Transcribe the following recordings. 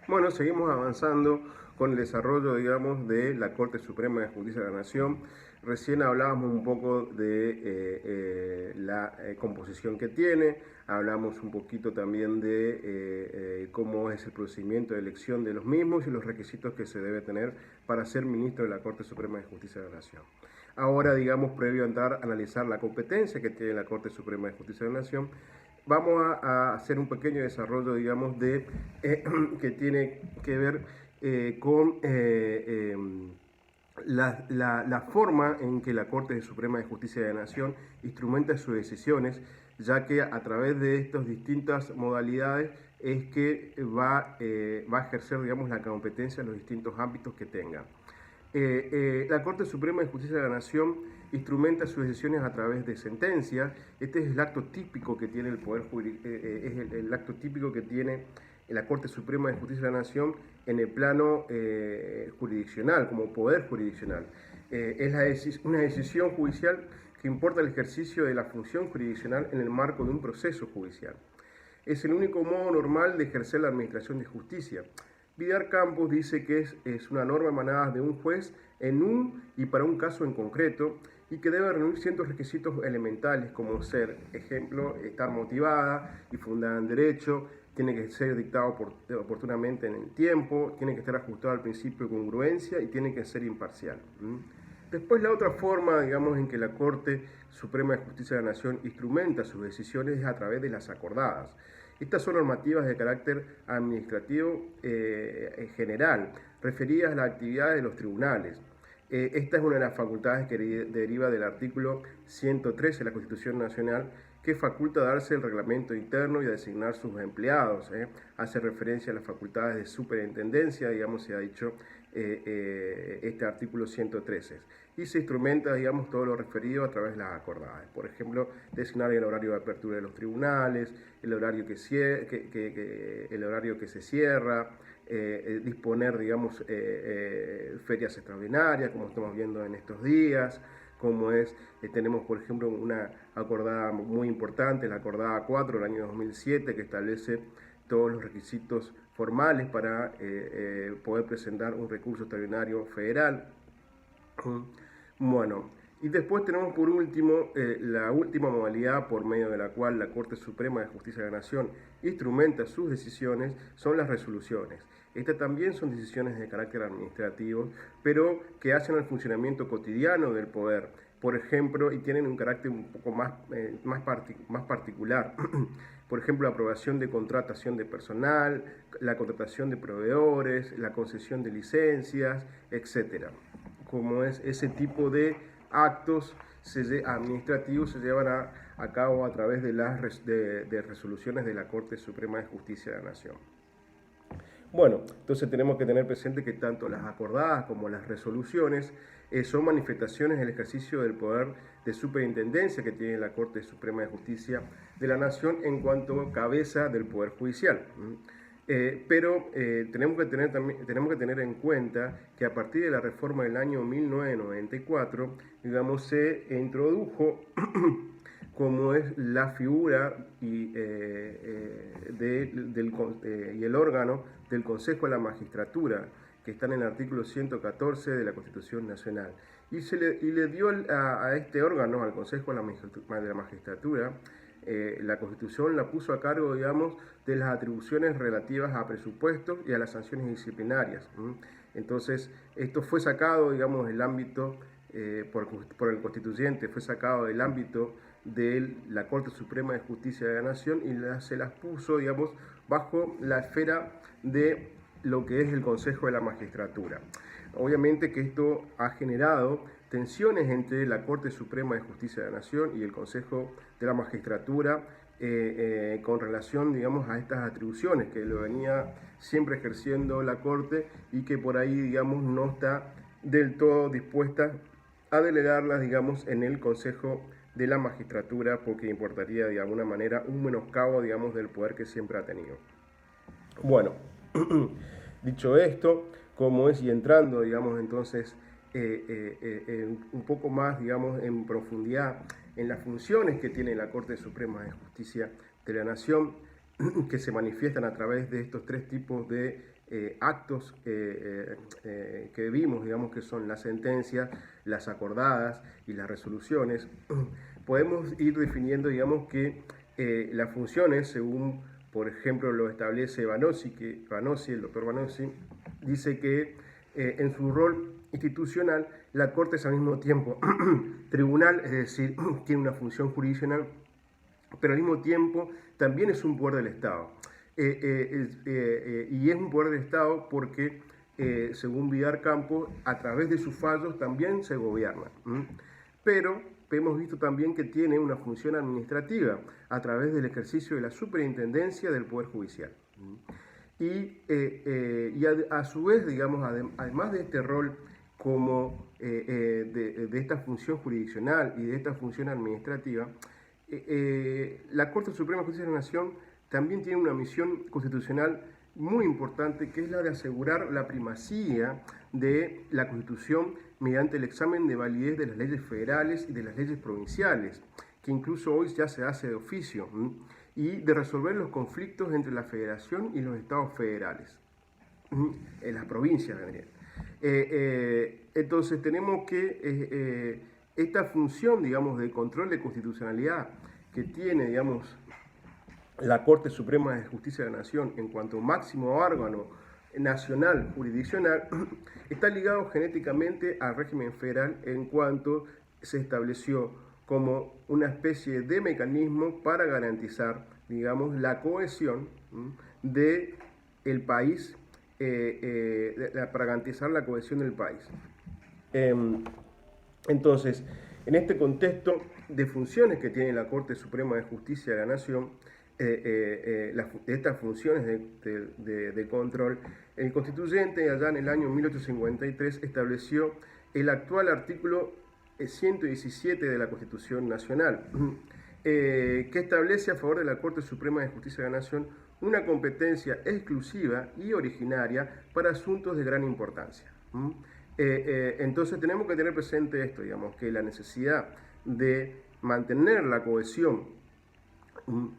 Bueno, seguimos avanzando con el desarrollo, digamos, de la Corte Suprema de Justicia de la Nación. Recién hablábamos un poco de la composición que tiene, hablamos un poquito también de cómo es el procedimiento de elección de los mismos y los requisitos que se debe tener para ser ministro de la Corte Suprema de Justicia de la Nación. Ahora, digamos, previo a entrar a analizar la competencia que tiene la Corte Suprema de Justicia de la Nación, vamos a hacer un pequeño desarrollo, digamos, que tiene que ver con la forma en que la Corte Suprema de Justicia de la Nación instrumenta sus decisiones, ya que a través de estas distintas modalidades es que va a ejercer, digamos, la competencia en los distintos ámbitos que tenga. La Corte Suprema de Justicia de la Nación instrumenta sus decisiones a través de sentencias. Este es el acto típico que tiene el Poder es el acto típico que tiene la Corte Suprema de Justicia de la Nación en el plano jurisdiccional, como poder jurisdiccional. Es una decisión judicial que importa el ejercicio de la función jurisdiccional en el marco de un proceso judicial. Es el único modo normal de ejercer la administración de justicia. Vidal Campos dice que es una norma emanada de un juez en un y para un caso en concreto y que debe reunir ciertos requisitos elementales como ser, ejemplo, estar motivada y fundada en derecho, tiene que ser dictado oportunamente en el tiempo, tiene que estar ajustado al principio de congruencia y tiene que ser imparcial. Después la otra forma, digamos, en que la Corte Suprema de Justicia de la Nación instrumenta sus decisiones es a través de las acordadas. Estas son normativas de carácter administrativo general, referidas a las actividades de los tribunales. Esta es una de las facultades que deriva del artículo 113 de la Constitución Nacional, que faculta a darse el reglamento interno y a designar sus empleados. Hace referencia a las facultades de superintendencia, digamos, se ha dicho este artículo 113. Y se instrumenta, digamos, todo lo referido a través de las acordadas. Por ejemplo, designar el horario de apertura de los tribunales, el horario que se cierra, disponer, digamos, ferias extraordinarias, como estamos viendo en estos días, como tenemos por ejemplo una acordada muy importante, la acordada 4 del año 2007, que establece todos los requisitos formales para poder presentar un recurso extraordinario federal. Bueno, y después tenemos por último la última modalidad por medio de la cual la Corte Suprema de Justicia de la Nación instrumenta sus decisiones, son las resoluciones. Estas también son decisiones de carácter administrativo, pero que hacen al funcionamiento cotidiano del poder, por ejemplo, y tienen un carácter un poco más particular. Por ejemplo, la aprobación de contratación de personal, la contratación de proveedores, la concesión de licencias, etc. Como es ese tipo de actos administrativos se llevan a cabo a través de resoluciones de la Corte Suprema de Justicia de la Nación. Bueno, entonces tenemos que tener presente que tanto las acordadas como las resoluciones son manifestaciones del ejercicio del poder de superintendencia que tiene la Corte Suprema de Justicia de la Nación en cuanto a cabeza del Poder Judicial. Pero tenemos que tener en cuenta que a partir de la reforma del año 1994, digamos, se introdujo como es la figura y el órgano del Consejo de la Magistratura, que está en el artículo 114 de la Constitución Nacional. Y le dio a este órgano, al Consejo de la Magistratura, la Constitución la puso a cargo, digamos, de las atribuciones relativas a presupuestos y a las sanciones disciplinarias. Entonces, esto fue sacado, digamos, del ámbito, por el constituyente, fue sacado del ámbito de la Corte Suprema de Justicia de la Nación y se las puso, digamos, bajo la esfera de lo que es el Consejo de la Magistratura. Obviamente que esto ha generado tensiones entre la Corte Suprema de Justicia de la Nación y el Consejo de la Magistratura con relación, digamos, a estas atribuciones que lo venía siempre ejerciendo la Corte y que por ahí, digamos, no está del todo dispuesta a delegarlas, digamos, en el Consejo de la Magistratura, porque importaría de alguna manera un menoscabo, digamos, del poder que siempre ha tenido. Bueno, dicho esto, como es, y entrando, digamos, entonces un poco más, digamos, en profundidad en las funciones que tiene la Corte Suprema de Justicia de la Nación, que se manifiestan a través de estos tres tipos de actos que vimos, digamos que son las sentencias, las acordadas y las resoluciones, podemos ir definiendo, digamos, que las funciones, según, por ejemplo, lo establece Vanossi, el doctor Vanossi, dice que en su rol institucional, la Corte es al mismo tiempo tribunal, es decir, tiene una función jurisdiccional, pero al mismo tiempo también es un poder del Estado. Y es un poder del Estado porque, según Vidar Campos, a través de sus fallos también se gobierna. Pero hemos visto también que tiene una función administrativa a través del ejercicio de la superintendencia del Poder Judicial. Y a su vez, digamos, además de este rol como de esta función jurisdiccional y de esta función administrativa, la Corte Suprema de Justicia de la Nación también tiene una misión constitucional muy importante, que es la de asegurar la primacía de la Constitución mediante el examen de validez de las leyes federales y de las leyes provinciales, que incluso hoy ya se hace de oficio, y de resolver los conflictos entre la Federación y los estados federales, en las provincias vendrían. Entonces tenemos que esta función, digamos, de control de constitucionalidad que tiene, digamos, la Corte Suprema de Justicia de la Nación en cuanto máximo órgano nacional jurisdiccional, está ligado genéticamente al régimen federal en cuanto se estableció como una especie de mecanismo para garantizar, digamos, la cohesión del país, para garantizar la cohesión del país. Entonces, en este contexto de funciones que tiene la Corte Suprema de Justicia de la Nación, estas funciones de control, el constituyente allá en el año 1853 estableció el actual artículo 117 de la Constitución Nacional, que establece a favor de la Corte Suprema de Justicia de la Nación una competencia exclusiva y originaria para asuntos de gran importancia. Entonces tenemos que tener presente esto, digamos, que la necesidad de mantener la cohesión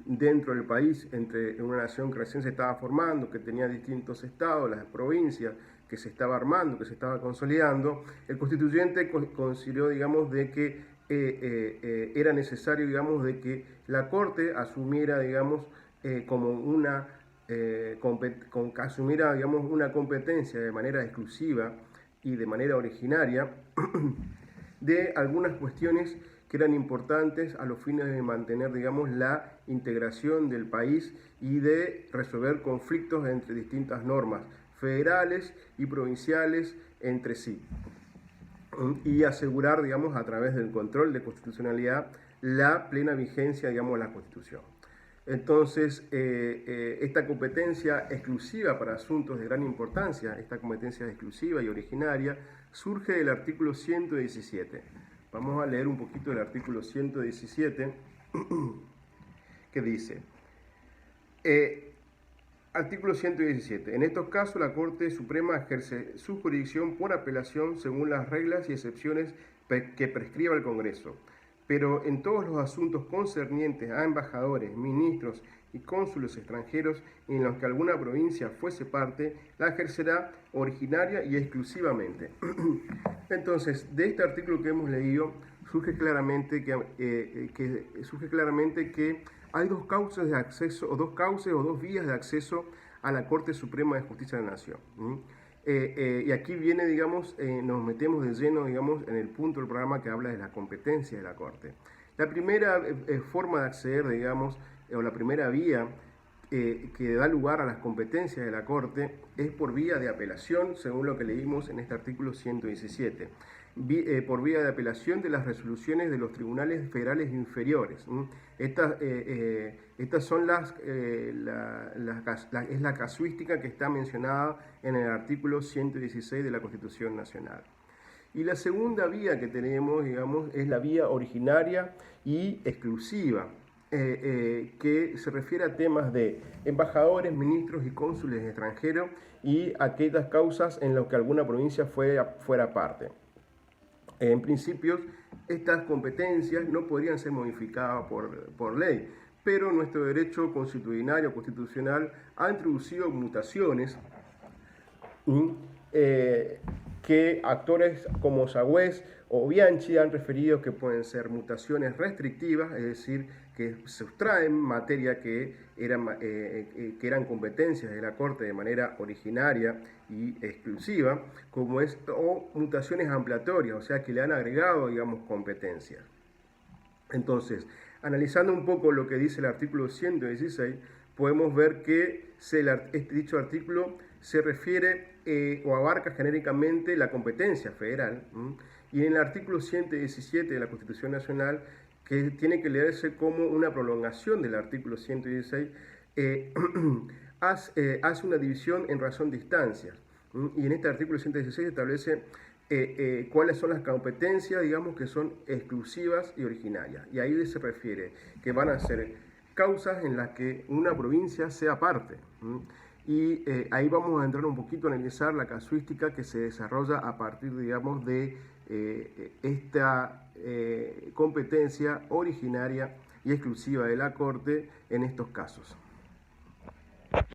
dentro del país, entre una nación que recién se estaba formando, que tenía distintos estados, las provincias, que se estaba armando, que se estaba consolidando, el constituyente consideró, digamos, de que era necesario, digamos, de que la Corte asumiera, digamos, como una asumiera, digamos, una competencia de manera exclusiva y de manera originaria de algunas cuestiones que eran importantes a los fines de mantener, digamos, la integración del país y de resolver conflictos entre distintas normas federales y provinciales entre sí, y asegurar, digamos, a través del control de constitucionalidad la plena vigencia, digamos, de la Constitución. Entonces, esta competencia exclusiva para asuntos de gran importancia, esta competencia exclusiva y originaria, surge del artículo 117. Vamos a leer un poquito el artículo 117, que dice, artículo 117, en estos casos la Corte Suprema ejerce su jurisdicción por apelación según las reglas y excepciones que prescriba el Congreso, pero en todos los asuntos concernientes a embajadores, ministros y cónsules extranjeros en los que alguna provincia fuese parte, la ejercerá originaria y exclusivamente. Entonces, de este artículo que hemos leído, surge claramente que hay dos causas de acceso, o dos vías de acceso a la Corte Suprema de Justicia de la Nación. Y aquí viene, digamos, nos metemos de lleno, digamos, en el punto del programa que habla de la competencia de la Corte. La primera forma de acceder, digamos, o la primera vía que da lugar a las competencias de la Corte es por vía de apelación, según lo que leímos en este artículo 117, por vía de apelación de las resoluciones de los tribunales federales inferiores. Estas son es la casuística que está mencionada en el artículo 116 de la Constitución Nacional. Y la segunda vía que tenemos, digamos, es la vía originaria y exclusiva, que se refiere a temas de embajadores, ministros y cónsules extranjeros y aquellas causas en las que alguna provincia fuera parte. En principio, estas competencias no podrían ser modificadas por ley, pero nuestro derecho constitucional ha introducido mutaciones que actores como Sagüez o Bianchi han referido que pueden ser mutaciones restrictivas, es decir, que sustraen materia que eran competencias de la Corte de manera originaria y exclusiva, o mutaciones ampliatorias, o sea, que le han agregado, digamos, competencias. Entonces, analizando un poco lo que dice el artículo 116, podemos ver que dicho artículo se refiere o abarca genéricamente la competencia federal, y en el artículo 117 de la Constitución Nacional, que tiene que leerse como una prolongación del artículo 116, hace una división en razón de instancias, y en este artículo 116 establece cuáles son las competencias, digamos, que son exclusivas y originarias. Y ahí se refiere que van a ser causas en las que una provincia sea parte. Y ahí vamos a entrar un poquito a analizar la casuística que se desarrolla a partir, digamos, de esta competencia originaria y exclusiva de la Corte en estos casos.